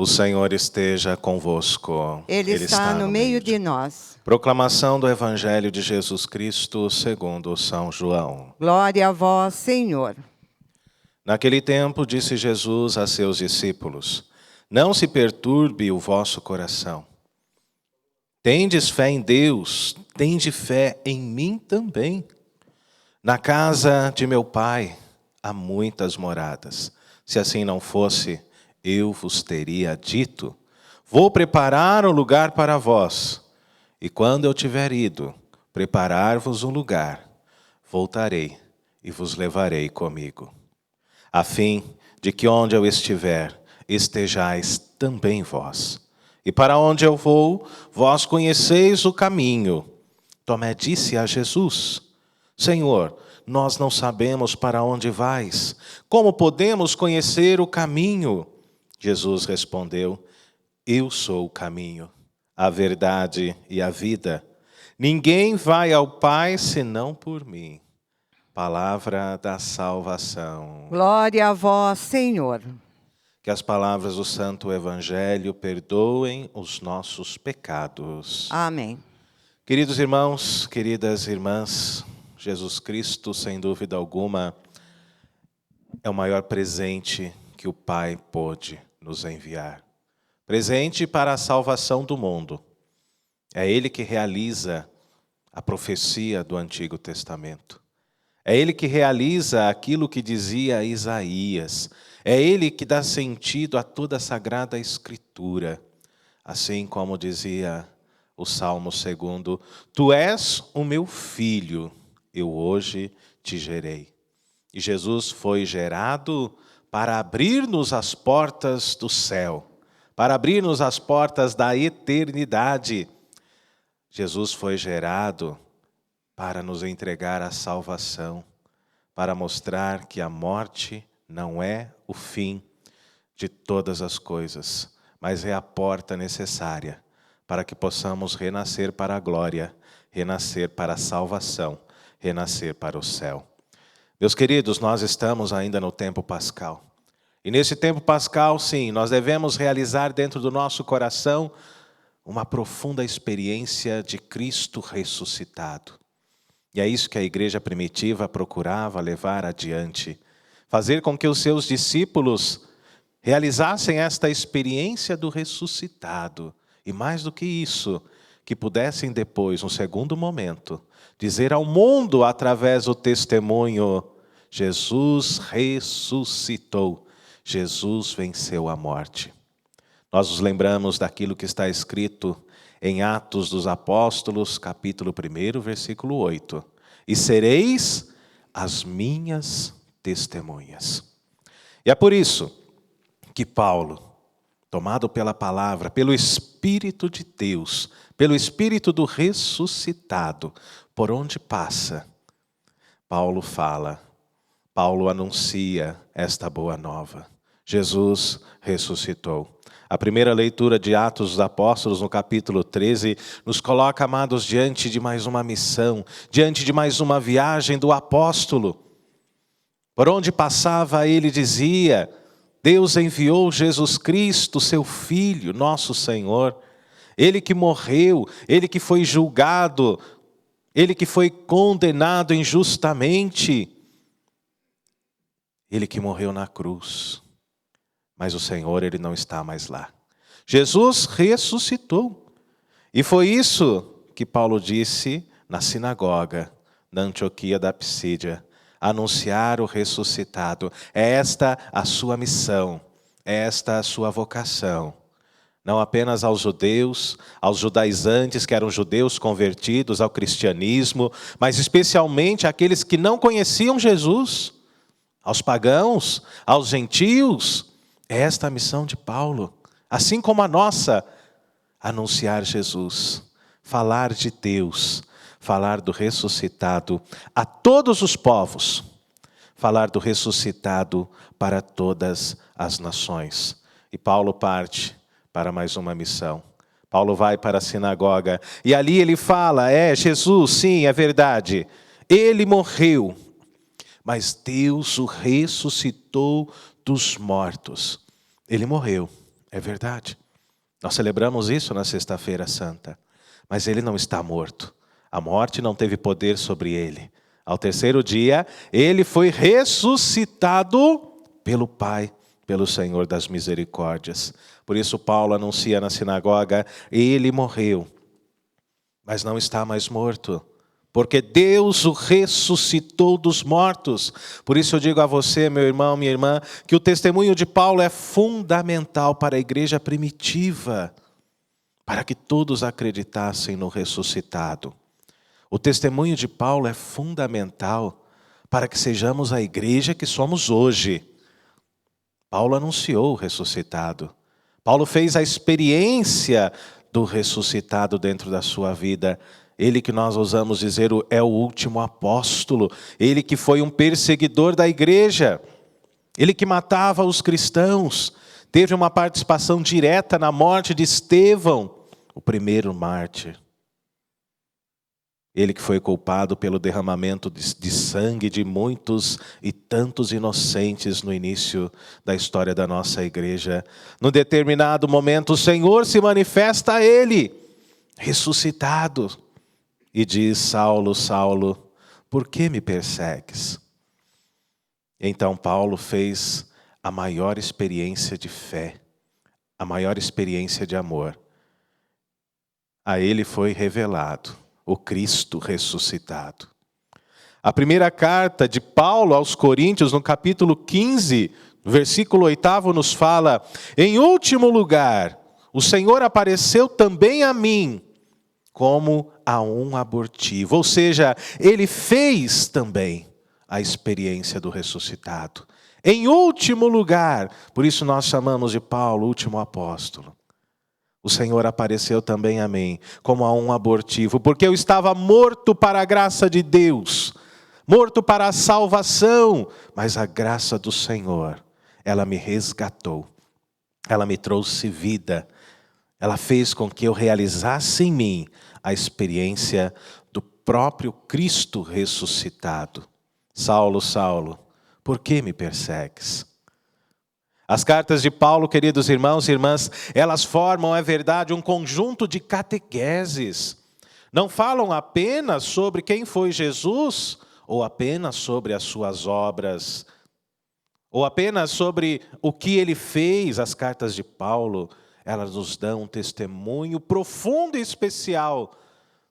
O Senhor esteja convosco. Ele está no meio de nós. Proclamação do Evangelho de Jesus Cristo segundo São João. Glória a vós, Senhor. Naquele tempo disse Jesus a seus discípulos: Não se perturbe o vosso coração. Tendes fé em Deus, tende fé em mim também. Na casa de meu Pai há muitas moradas. Se assim não fosse, eu vos teria dito: Vou preparar um lugar para vós. E quando eu tiver ido preparar-vos um lugar, voltarei e vos levarei comigo, a fim de que onde eu estiver, estejais também vós. E para onde eu vou, vós conheceis o caminho. Tomé disse a Jesus: Senhor, nós não sabemos para onde vais. Como podemos conhecer o caminho? Jesus respondeu: Eu sou o caminho, a verdade e a vida. Ninguém vai ao Pai senão por mim. Palavra da salvação. Glória a vós, Senhor. Que as palavras do Santo Evangelho perdoem os nossos pecados. Amém. Queridos irmãos, queridas irmãs, Jesus Cristo, sem dúvida alguma, é o maior presente que o Pai pôde nos enviar. Presente para a salvação do mundo. É Ele que realiza a profecia do Antigo Testamento. É Ele que realiza aquilo que dizia Isaías. É Ele que dá sentido a toda a Sagrada Escritura. Assim como dizia o Salmo 2: Tu és o meu filho, eu hoje te gerei. E Jesus foi gerado para abrir-nos as portas do céu, para abrir-nos as portas da eternidade. Jesus foi gerado para nos entregar a salvação, para mostrar que a morte não é o fim de todas as coisas, mas é a porta necessária para que possamos renascer para a glória, renascer para a salvação, renascer para o céu. Meus queridos, nós estamos ainda no tempo pascal. E nesse tempo pascal, sim, nós devemos realizar dentro do nosso coração uma profunda experiência de Cristo ressuscitado. E é isso que a igreja primitiva procurava levar adiante. Fazer com que os seus discípulos realizassem esta experiência do ressuscitado. E mais do que isso, que pudessem depois, no segundo momento, dizer ao mundo através do testemunho: Jesus ressuscitou, Jesus venceu a morte. Nós nos lembramos daquilo que está escrito em Atos dos Apóstolos, capítulo 1, versículo 8. E sereis as minhas testemunhas. E é por isso que Paulo, tomado pela palavra, pelo Espírito de Deus, pelo Espírito do ressuscitado, por onde passa, Paulo fala, Paulo anuncia esta boa nova. Jesus ressuscitou. A primeira leitura de Atos dos Apóstolos, no capítulo 13, nos coloca, amados, diante de mais uma missão, diante de mais uma viagem do apóstolo. Por onde passava, ele dizia: Deus enviou Jesus Cristo, seu Filho, nosso Senhor. Ele que morreu, Ele que foi julgado, Ele que foi condenado injustamente. Ele que morreu na cruz. Mas o Senhor, Ele não está mais lá. Jesus ressuscitou. E foi isso que Paulo disse na sinagoga, na Antioquia da Psídia. Anunciar o ressuscitado. É esta a sua missão. É esta a sua vocação. Não apenas aos judeus, aos judaizantes, que eram judeus convertidos ao cristianismo, mas especialmente àqueles que não conheciam Jesus, aos pagãos, aos gentios. É esta a missão de Paulo, assim como a nossa: anunciar Jesus, falar de Deus, falar do ressuscitado a todos os povos, falar do ressuscitado para todas as nações. E Paulo parte para mais uma missão. Paulo vai para a sinagoga e ali ele fala: Jesus, sim, é verdade, ele morreu, mas Deus o ressuscitou dos mortos. Ele morreu, É verdade. Nós celebramos isso na Sexta-feira Santa. Mas ele não está morto. A morte não teve poder sobre ele. Ao terceiro dia, ele foi ressuscitado pelo Pai, pelo Senhor das misericórdias. Por isso Paulo anuncia na sinagoga, ele morreu, mas não está mais morto, porque Deus o ressuscitou dos mortos. Por isso eu digo a você, meu irmão, minha irmã, que o testemunho de Paulo é fundamental para a igreja primitiva, para que todos acreditassem no ressuscitado. O testemunho de Paulo é fundamental para que sejamos a igreja que somos hoje. Paulo anunciou o ressuscitado. Paulo fez a experiência do ressuscitado dentro da sua vida. Ele que nós ousamos dizer é o último apóstolo. Ele que foi um perseguidor da igreja. Ele que matava os cristãos. Teve uma participação direta na morte de Estevão, o primeiro mártir. Ele que foi culpado pelo derramamento de sangue de muitos e tantos inocentes no início da história da nossa igreja. Num determinado momento, o Senhor se manifesta a ele, ressuscitado, e diz: Saulo, Saulo, por que me persegues? Então Paulo fez a maior experiência de fé, a maior experiência de amor. A ele foi revelado o Cristo ressuscitado. A primeira carta de Paulo aos Coríntios, no capítulo 15, versículo 8, nos fala: em último lugar, o Senhor apareceu também a mim, como a um abortivo. Ou seja, ele fez também a experiência do ressuscitado. Em último lugar, por isso nós chamamos de Paulo o último apóstolo. O Senhor apareceu também a mim, como a um abortivo, porque eu estava morto para a graça de Deus, morto para a salvação, mas a graça do Senhor, ela me resgatou, ela me trouxe vida, ela fez com que eu realizasse em mim a experiência do próprio Cristo ressuscitado. Saulo, Saulo, por que me persegues? As cartas de Paulo, queridos irmãos e irmãs, elas formam, é verdade, um conjunto de catequeses. Não falam apenas sobre quem foi Jesus, ou apenas sobre as suas obras, ou apenas sobre o que ele fez. As cartas de Paulo, elas nos dão um testemunho profundo e especial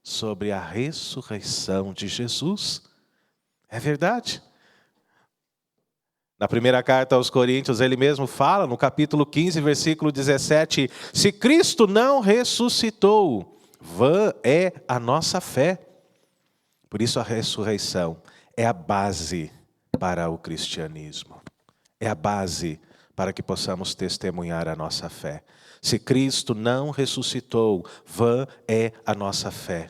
sobre a ressurreição de Jesus. É verdade. Na primeira carta aos Coríntios, ele mesmo fala, no capítulo 15, versículo 17, se Cristo não ressuscitou, vã é a nossa fé. Por isso a ressurreição é a base para o cristianismo. É a base para que possamos testemunhar a nossa fé. Se Cristo não ressuscitou, vã é a nossa fé.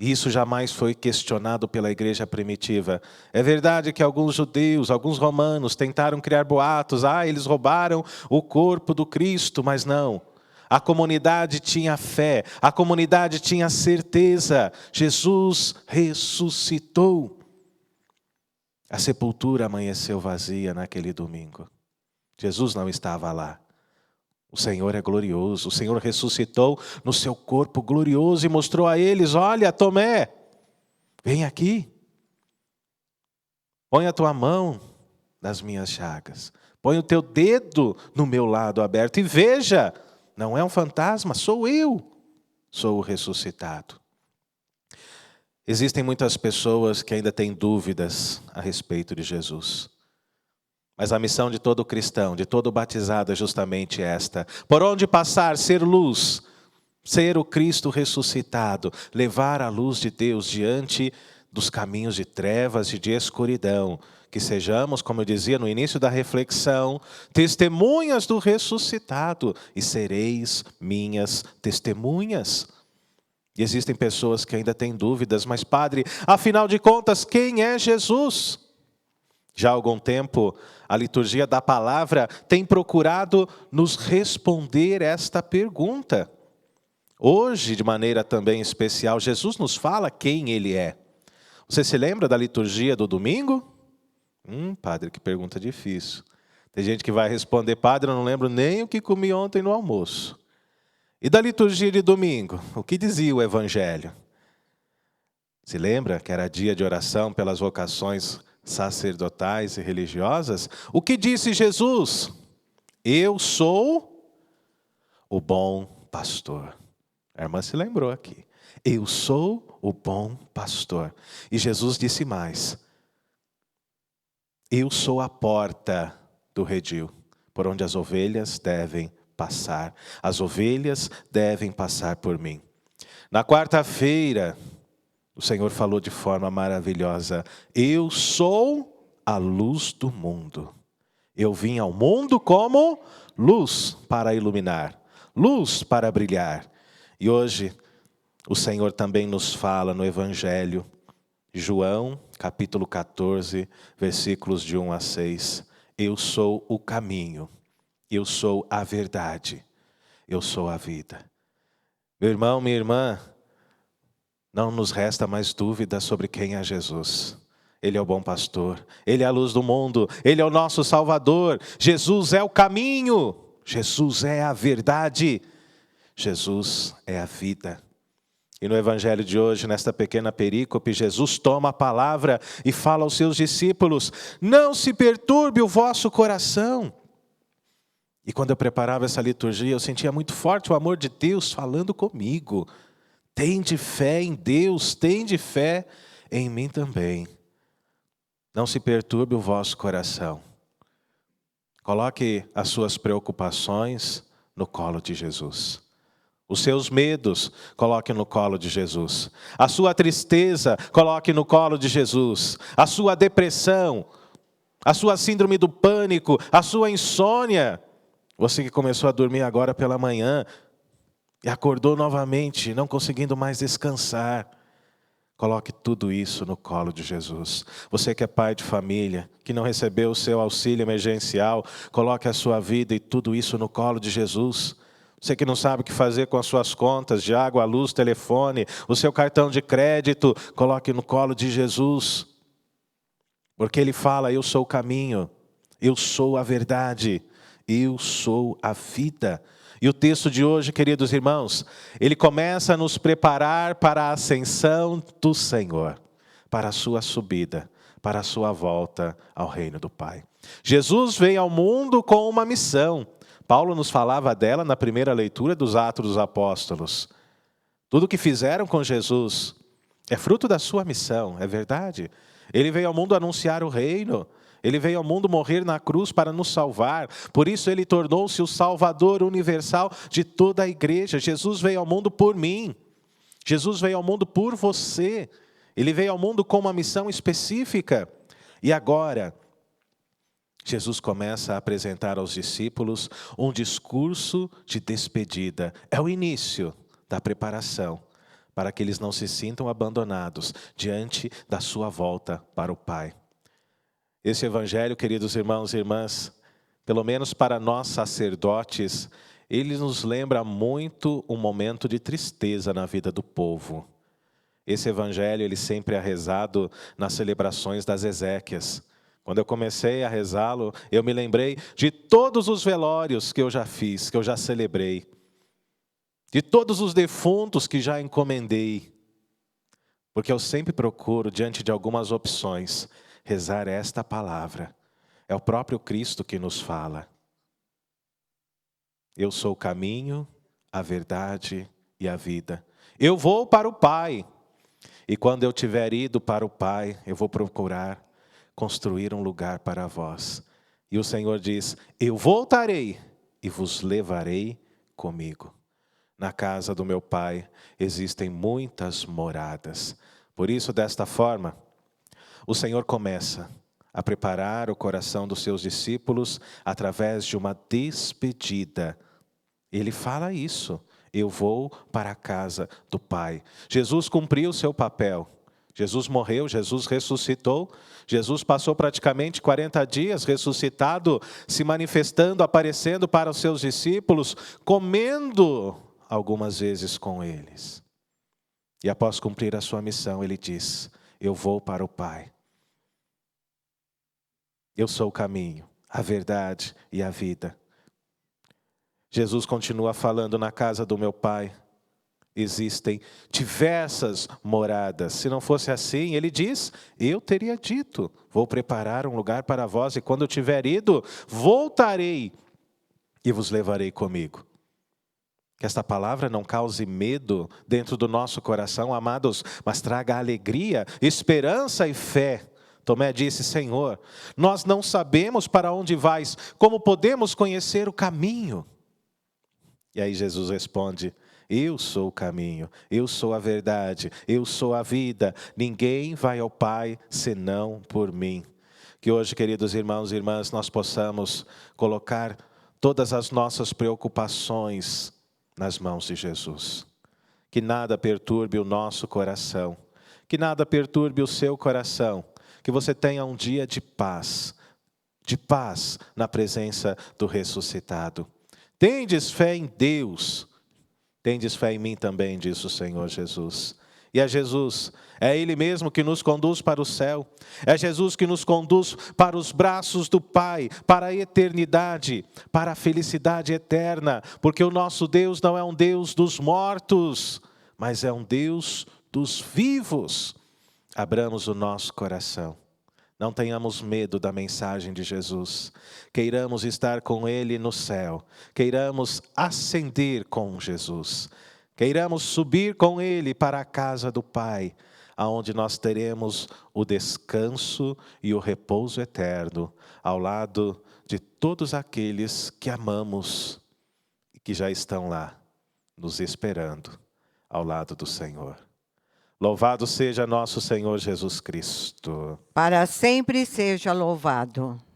E isso jamais foi questionado pela igreja primitiva. É verdade que alguns judeus, alguns romanos tentaram criar boatos. Eles roubaram o corpo do Cristo, mas não. A comunidade tinha fé, a comunidade tinha certeza. Jesus ressuscitou. A sepultura amanheceu vazia naquele domingo. Jesus não estava lá. O Senhor é glorioso, o Senhor ressuscitou no seu corpo glorioso e mostrou a eles: olha, Tomé, vem aqui, põe a tua mão nas minhas chagas, põe o teu dedo no meu lado aberto e veja, não é um fantasma, sou eu, sou o ressuscitado. Existem muitas pessoas que ainda têm dúvidas a respeito de Jesus. Mas a missão de todo cristão, de todo batizado é justamente esta. Por onde passar, ser luz, ser o Cristo ressuscitado, levar a luz de Deus diante dos caminhos de trevas e de escuridão. Que sejamos, como eu dizia no início da reflexão, testemunhas do ressuscitado e sereis minhas testemunhas. E existem pessoas que ainda têm dúvidas, mas padre, afinal de contas, quem é Jesus? Já há algum tempo, a liturgia da palavra tem procurado nos responder esta pergunta. Hoje, de maneira também especial, Jesus nos fala quem Ele é. Você se lembra da liturgia do domingo? Padre, que pergunta difícil. Tem gente que vai responder: padre, eu não lembro nem o que comi ontem no almoço. E da liturgia de domingo, o que dizia o evangelho? Se lembra que era dia de oração pelas vocações sacerdotais e religiosas? O que disse Jesus? Eu sou o bom pastor. A irmã se lembrou aqui. Eu sou o bom pastor. E Jesus disse mais: eu sou a porta do redil, por onde as ovelhas devem passar. As ovelhas devem passar por mim. Na quarta-feira, o Senhor falou de forma maravilhosa: eu sou a luz do mundo. Eu vim ao mundo como luz para iluminar, luz para brilhar. E hoje o Senhor também nos fala no Evangelho, João, capítulo 14, versículos de 1 a 6. Eu sou o caminho, eu sou a verdade, eu sou a vida. Meu irmão, minha irmã, não nos resta mais dúvida sobre quem é Jesus. Ele é o bom pastor, Ele é a luz do mundo, Ele é o nosso Salvador. Jesus é o caminho, Jesus é a verdade, Jesus é a vida. E no evangelho de hoje, nesta pequena perícope, Jesus toma a palavra e fala aos seus discípulos: não se perturbe o vosso coração. E quando eu preparava essa liturgia, eu sentia muito forte o amor de Deus falando comigo. Tende fé em Deus, tende fé em mim também. Não se perturbe o vosso coração. Coloque as suas preocupações no colo de Jesus. Os seus medos, coloque no colo de Jesus. A sua tristeza, coloque no colo de Jesus. A sua depressão, a sua síndrome do pânico, a sua insônia. Você que começou a dormir agora pela manhã e acordou novamente, não conseguindo mais descansar. Coloque tudo isso no colo de Jesus. Você que é pai de família, que não recebeu o seu auxílio emergencial, coloque a sua vida e tudo isso no colo de Jesus. Você que não sabe o que fazer com as suas contas de água, luz, telefone, o seu cartão de crédito, coloque no colo de Jesus. Porque Ele fala: eu sou o caminho, eu sou a verdade, eu sou a vida. E o texto de hoje, queridos irmãos, ele começa a nos preparar para a ascensão do Senhor, para a sua subida, para a sua volta ao reino do Pai. Jesus veio ao mundo com uma missão. Paulo nos falava dela na primeira leitura dos Atos dos Apóstolos. Tudo o que fizeram com Jesus é fruto da sua missão, é verdade. Ele veio ao mundo anunciar o reino. Ele veio ao mundo morrer na cruz para nos salvar. Por isso ele tornou-se o Salvador universal de toda a igreja. Jesus veio ao mundo por mim. Jesus veio ao mundo por você. Ele veio ao mundo com uma missão específica. E agora, Jesus começa a apresentar aos discípulos um discurso de despedida. É o início da preparação para que eles não se sintam abandonados diante da sua volta para o Pai. Esse evangelho, queridos irmãos e irmãs, pelo menos para nós sacerdotes, ele nos lembra muito um momento de tristeza na vida do povo. Esse evangelho, ele sempre é rezado nas celebrações das exéquias. Quando eu comecei a rezá-lo, eu me lembrei de todos os velórios que eu já fiz, que eu já celebrei. De todos os defuntos que já encomendei. Porque eu sempre procuro, diante de algumas opções, rezar esta palavra. É o próprio Cristo que nos fala. Eu sou o caminho, a verdade e a vida. Eu vou para o Pai. E quando eu tiver ido para o Pai, eu vou procurar construir um lugar para vós. E o Senhor diz: eu voltarei e vos levarei comigo. Na casa do meu Pai existem muitas moradas. Por isso, desta forma, o Senhor começa a preparar o coração dos seus discípulos através de uma despedida. Ele fala isso: eu vou para a casa do Pai. Jesus cumpriu o seu papel. Jesus morreu, Jesus ressuscitou. Jesus passou praticamente 40 dias ressuscitado, se manifestando, aparecendo para os seus discípulos, comendo algumas vezes com eles. E após cumprir a sua missão, ele diz: eu vou para o Pai. Eu sou o caminho, a verdade e a vida. Jesus continua falando: na casa do meu Pai existem diversas moradas. Se não fosse assim, ele diz, eu teria dito, vou preparar um lugar para vós, e quando eu tiver ido, voltarei e vos levarei comigo. Que esta palavra não cause medo dentro do nosso coração, amados, mas traga alegria, esperança e fé. Tomé disse: Senhor, nós não sabemos para onde vais, como podemos conhecer o caminho? E aí Jesus responde: eu sou o caminho, eu sou a verdade, eu sou a vida. Ninguém vai ao Pai senão por mim. Que hoje, queridos irmãos e irmãs, nós possamos colocar todas as nossas preocupações nas mãos de Jesus. Que nada perturbe o nosso coração, que nada perturbe o seu coração. Que você tenha um dia de paz na presença do ressuscitado. Tendes fé em Deus, tendes fé em mim também, diz o Senhor Jesus. E é Jesus, é Ele mesmo que nos conduz para o céu. É Jesus que nos conduz para os braços do Pai, para a eternidade, para a felicidade eterna. Porque o nosso Deus não é um Deus dos mortos, mas é um Deus dos vivos. Abramos o nosso coração. Não tenhamos medo da mensagem de Jesus. Queiramos estar com Ele no céu. Queiramos ascender com Jesus. Queiramos subir com Ele para a casa do Pai, aonde nós teremos o descanso e o repouso eterno, ao lado de todos aqueles que amamos e que já estão lá, nos esperando, ao lado do Senhor. Louvado seja nosso Senhor Jesus Cristo. Para sempre seja louvado.